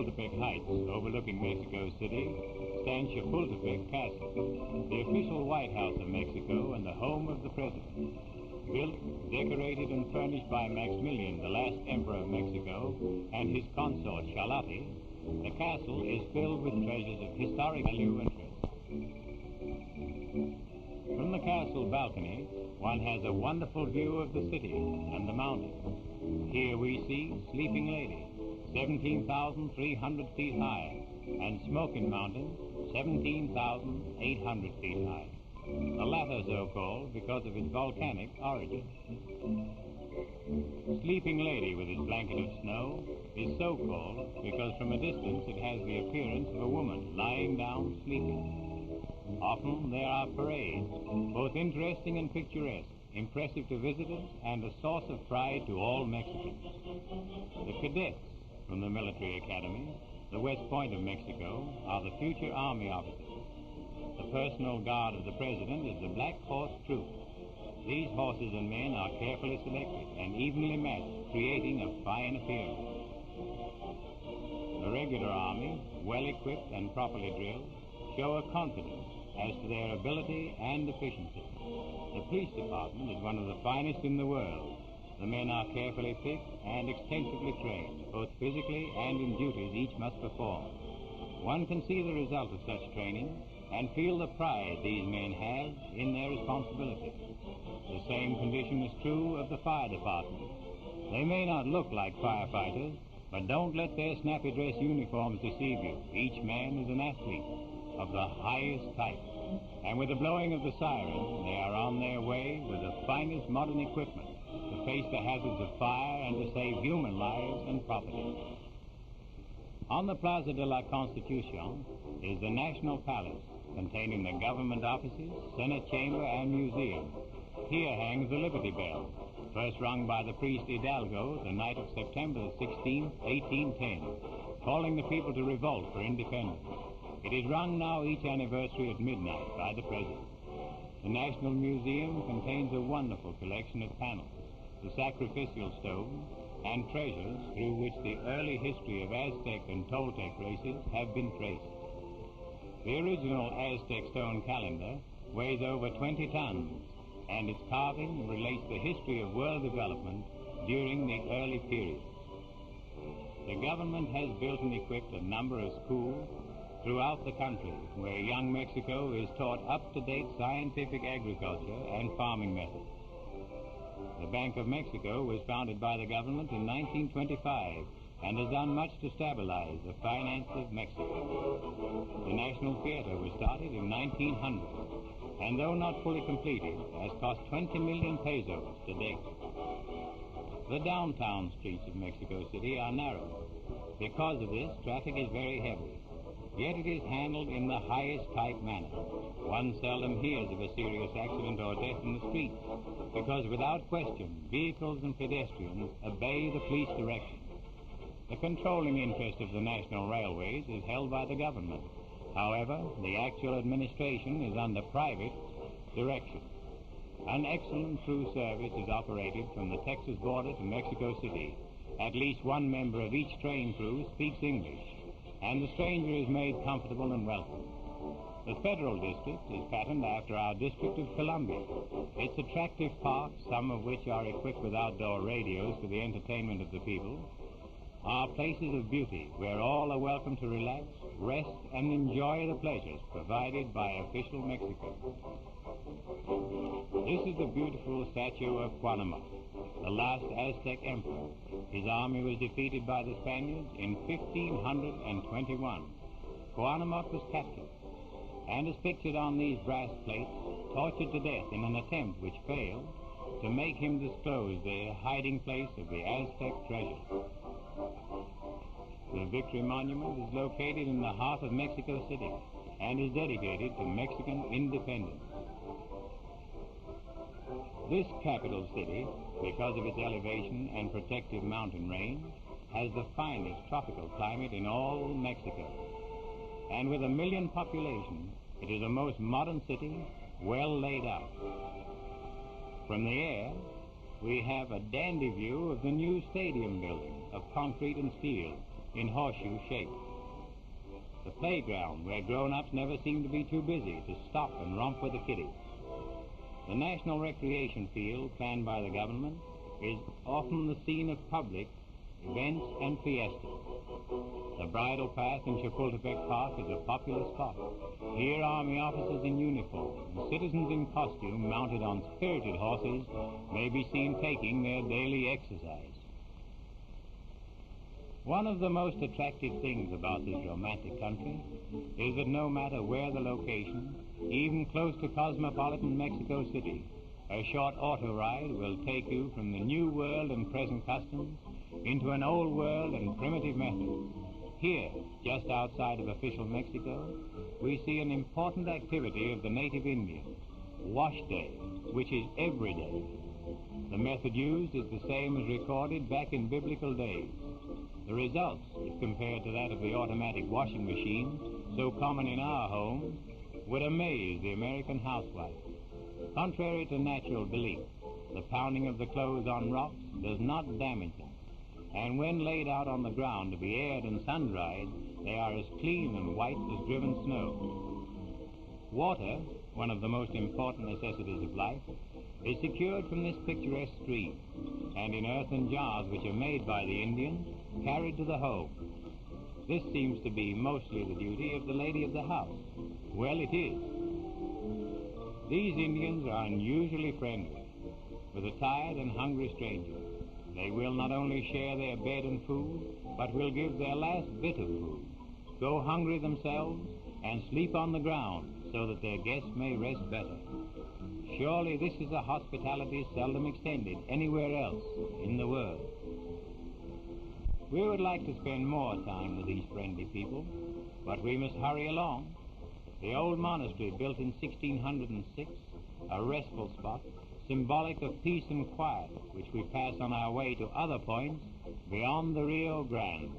Chapultepec Heights, overlooking Mexico City, stands Chapultepec Castle, the official White House of Mexico and the home of the president. Built, decorated, and furnished by Maximilian, the last emperor of Mexico, and his consort, Charlotte, the castle is filled with treasures of historic value and interest. From the castle balcony, one has a wonderful view of the city and the mountains. Here we see Sleeping Lady, 17,300 feet high, and Smoking Mountain, 17,800 feet high. The latter so-called because of its volcanic origin. Sleeping Lady, with its blanket of snow, is so called because from a distance it has the appearance of a woman lying down sleeping. Often there are parades, both interesting and picturesque, impressive to visitors and a source of pride to all Mexicans. The cadets from the military academy, the West Point of Mexico, are the future army officers. The personal guard of the president is the Black Horse Troop. These horses and men are carefully selected and evenly matched, creating a fine appearance. The regular army, well equipped and properly drilled, show a confidence as to their ability and efficiency. The police department is one of the finest in the world. The men are carefully picked and extensively trained, both physically and in duties each must perform. One can see the result of such training and feel the pride these men have in their responsibility. The same condition is true of the fire department. They may not look like firefighters, but don't let their snappy dress uniforms deceive you. Each man is an athlete of the highest type. And with the blowing of the siren, they are on their way with the finest modern equipment to face the hazards of fire and to save human lives and property. On the Plaza de la Constitucion is the National Palace, containing the government offices, Senate chamber, and museum. Here hangs the Liberty Bell, first rung by the priest Hidalgo the night of September 16, 1810, calling the people to revolt for independence. It is rung now each anniversary at midnight by the president. The National Museum contains a wonderful collection of panels, the sacrificial stones, and treasures through which the early history of Aztec and Toltec races have been traced. The original Aztec stone calendar weighs over 20 tons, and its carving relates the history of world development during the early period. The government has built and equipped a number of schools throughout the country where young Mexico is taught up-to-date scientific agriculture and farming methods. The Bank of Mexico was founded by the government in 1925 and has done much to stabilize the finance of Mexico. The National Theater was started in 1900, and though not fully completed, has cost 20 million pesos to date. The downtown streets of Mexico City are narrow. Because of this, traffic is very heavy, yet it is handled in the highest type manner. One seldom hears of a serious accident or death in the streets, because without question, vehicles and pedestrians obey the police direction. The controlling interest of the national railways is held by the government. However, the actual administration is under private direction. An excellent through service is operated from the Texas border to Mexico City. At least one member of each train crew speaks English, and the stranger is made comfortable and welcome. The Federal District is patterned after our District of Columbia. Its attractive parks, some of which are equipped with outdoor radios for the entertainment of the people, are places of beauty where all are welcome to relax, rest, and enjoy the pleasures provided by official Mexico. This is the beautiful statue of Cuauhtémoc, the last Aztec emperor. His army was defeated by the Spaniards in 1521. Cuauhtémoc was captured and is pictured on these brass plates, tortured to death in an attempt which failed to make him disclose the hiding place of the Aztec treasure. The Victory Monument is located in the heart of Mexico City and is dedicated to Mexican independence. This capital city, because of its elevation and protective mountain range, has the finest tropical climate in all Mexico. And with 1 million population, it is a most modern city, well laid out. From the air, we have a dandy view of the new stadium building of concrete and steel, in horseshoe shape. The playground where grown-ups never seem to be too busy to stop and romp with the kiddies. The National Recreation Field planned by the government is often the scene of public events and fiestas. The bridle path in Chapultepec Park is a popular spot. Here army officers in uniform and citizens in costume mounted on spirited horses may be seen taking their daily exercise. One of the most attractive things about this romantic country is that no matter where the location, even close to cosmopolitan Mexico City, a short auto ride will take you from the new world and present customs into an old world and primitive methods. Here, just outside of official Mexico, we see an important activity of the native Indians, Wash Day, which is every day. The method used is the same as recorded back in biblical days. The results, if compared to that of the automatic washing machine, so common in our homes, would amaze the American housewife. Contrary to natural belief, the pounding of the clothes on rocks does not damage them, and when laid out on the ground to be aired and sun-dried, they are as clean and white as driven snow. Water, one of the most important necessities of life, is secured from this picturesque stream, and in earthen jars which are made by the Indians, carried to the home. This seems to be mostly the duty of the lady of the house. Well, it is. These Indians are unusually friendly. With a tired and hungry stranger, they will not only share their bed and food, but will give their last bit of food, go hungry themselves, and sleep on the ground so that their guests may rest better. Surely this is a hospitality seldom extended anywhere else in the world. We would like to spend more time with these friendly people, but we must hurry along. The old monastery, built in 1606, a restful spot, symbolic of peace and quiet, which we pass on our way to other points beyond the Rio Grande.